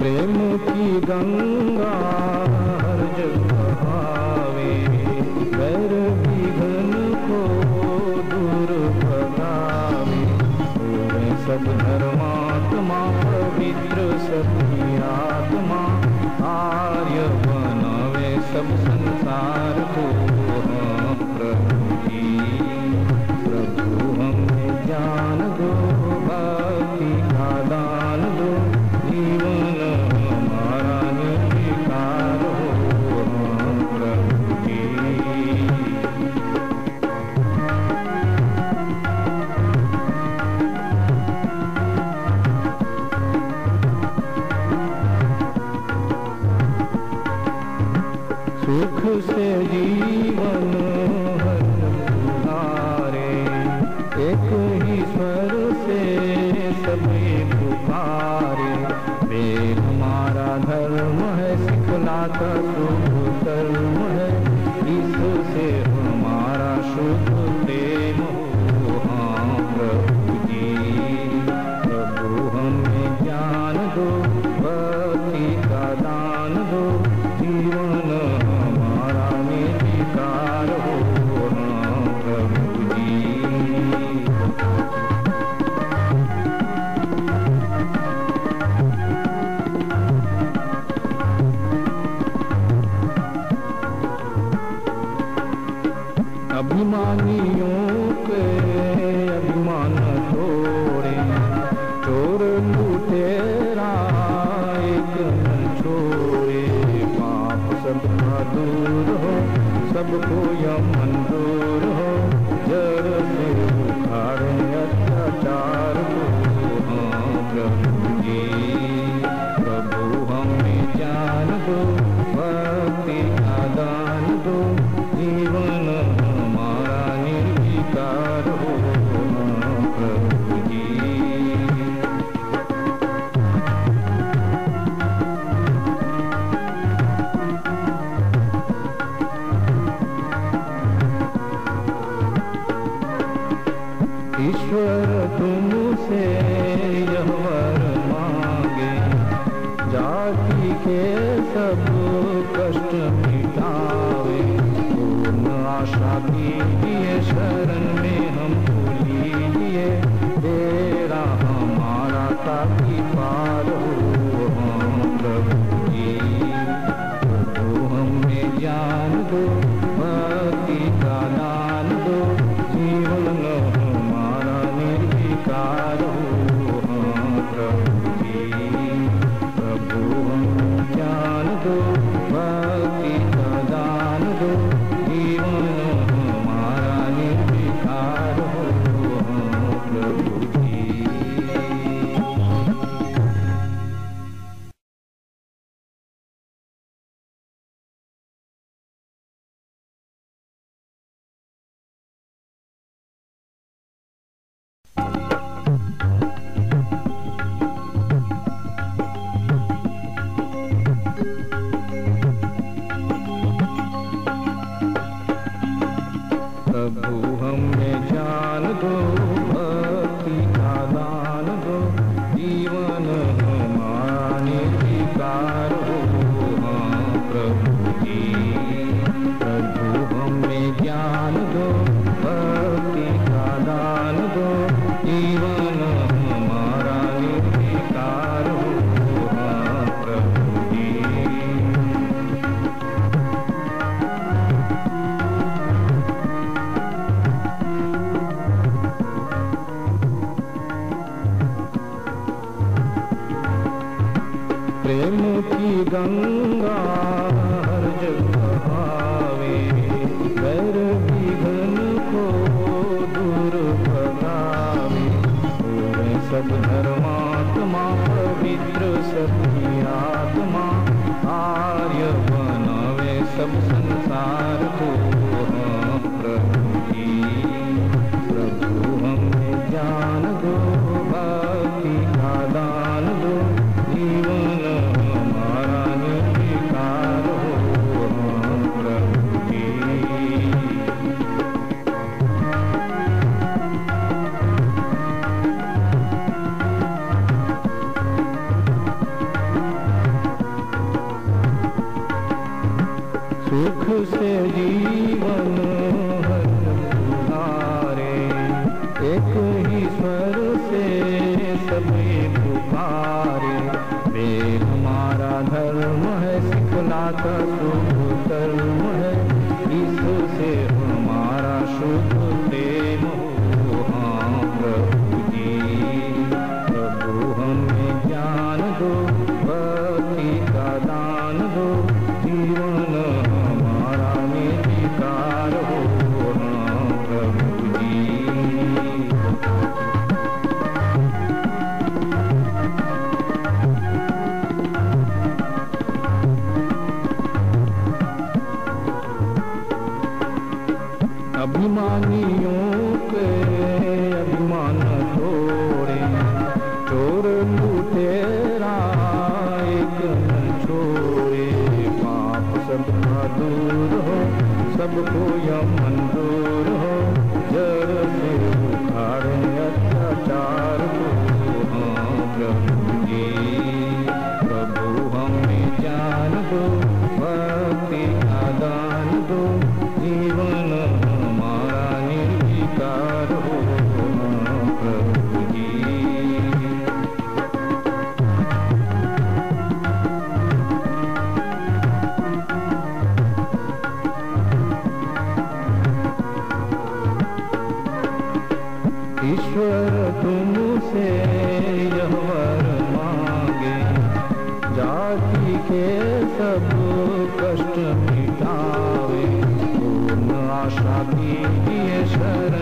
प्रेम की गंगा हर जगह आवे, वैर विघ्न को दूर भगावे। पूरे सब धर्मात्मा पवित्र सभी आत्मा, आर्य बनावे सब संसार को। हम प्रभु जी, प्रभु हमें ज्ञान दो, भक्ति का दान दो, जीवन हमारा निर्विकार हो। हम प्रभु जी। सुख से जीवन हरे, एक ही स्वर से सभी पुकारे। वेद हमारा धर्म है, सिखलाता शुभ कर्म है, इससे हमारा शुभ प्रेम हो। हाँ प्रभु जी, प्रभु हमें ज्ञान दो, भक्ति का दान दो, जीवन हमारा निर्विकार हो। हाँ प्रभु जी। अभिमानियों के अभिमान छोड़े, चोर लुटेरा एक न छोड़े। पाप सबका दूर हो, सबको यम मंजूर हो, जड़ से उखाड़े अत्याचार को। हाँ प्रभु जी, प्रभु हमें ज्ञान दो, भक्ति का दान दो, जीवन हमारा निर्विकार हो। हाँ प्रभु जी। ईश्वर तुमसे यह वर मांगे, जाति के सब कष्ट मिटावे। पूर्ण आशा कीजिए, शरण में हमको लीजिए, तेरा हमारा ताकि पार हो। हम प्रभु जी, प्रभु हमें ज्ञान दो, भक्ति का दान दो, जीवन हमारा निर्विकार हो। हाँ प्रभु जी, प्रभु हमें ज्ञान दो, भक्ति का दान दो, जीवन हमारा निर्विकार हो। हाँ प्रभु जी। प्रभु हमें ज्ञान दो, भक्ति का दान दो, जीवन हमारा निर्विकार हो। हाँ प्रभु जी, प्रभु हमें ज्ञान दो, भक्ति का दान दो, जीवन हमारा निर्विकार हो। हाँ प्रभु जी। प्रेम की गंगा हर जगह आवे, वैर विघ्न को दूर भगावे। पूरे सब धर्मात्मा पवित्र सभी आत्मा, आर्य बनावे सब संसार को। हाँ प्रभु जी, प्रभु हमें ज्ञान दो, भक्ति का दान दो, जीवन हमारा निर्विकार ईश्वर से सभी पुकारे। वेद हमारा धर्म है, सिखलाता शुभ कर्म है, इससे हमारा शुद्ध प्रेम हो। हाँ प्रभु जी, प्रभु हमें ज्ञान दो, भक्ति का दान दो, जीवन हमारा निर्विकार हो। हाँ प्रभु जी। अभिमानियों के अभिमान तोड़े, चोर लुटेरा एक न छोड़े। पाप सबका दूर हो, सबको यम मंजूर हो, जड़ से उखाड़े अत्याचार को। हाँ प्रभु जी, प्रभु हमें ज्ञान दो, भक्ति का दान दो, जीवन हमारा निर्विकार हो। हाँ प्रभु जी। ईश्वर तुमसे यह वर मांगे, जाति के सब कष्ट मिटावे। पूर्ण आशा कीजिए शरण